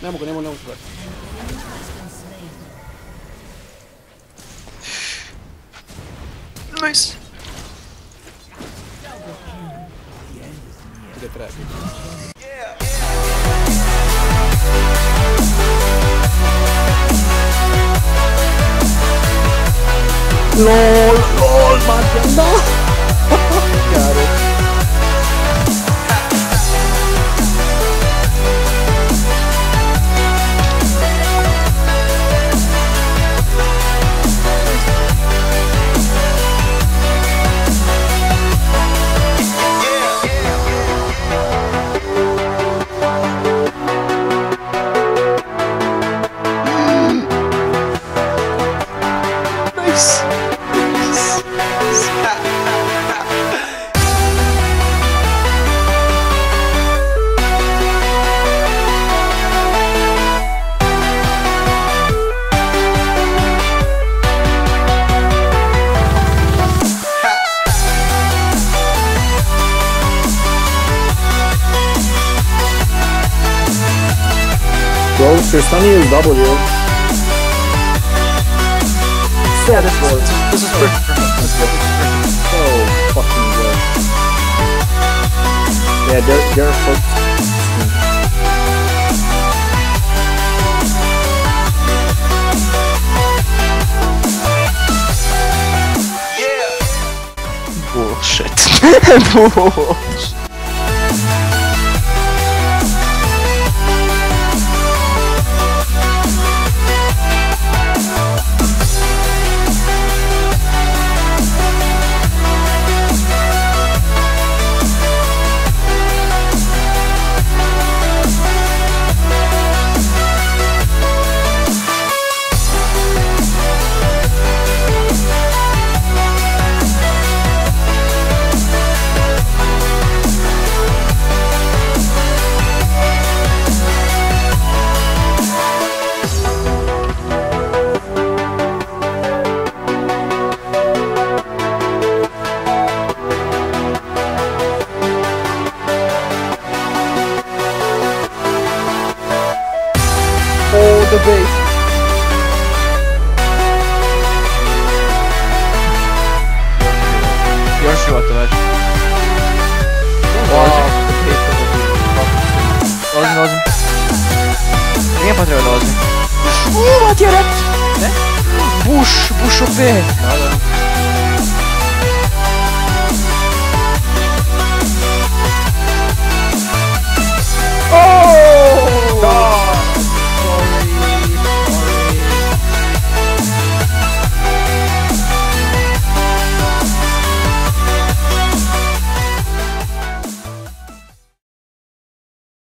Ne mogu super. Nice. Gdje treba biti? LOL, Martin, no! Chiaro. Bro, Tristani is W. Yeah, this is perfect for me. This is perfect. So fucking good. Yeah, they're folks. Bullshit. Bullshit. The base. Još život već. Dolazim. Nije potreba dolazim. Mat je rep! Ne? Buš opet! Da. Oh!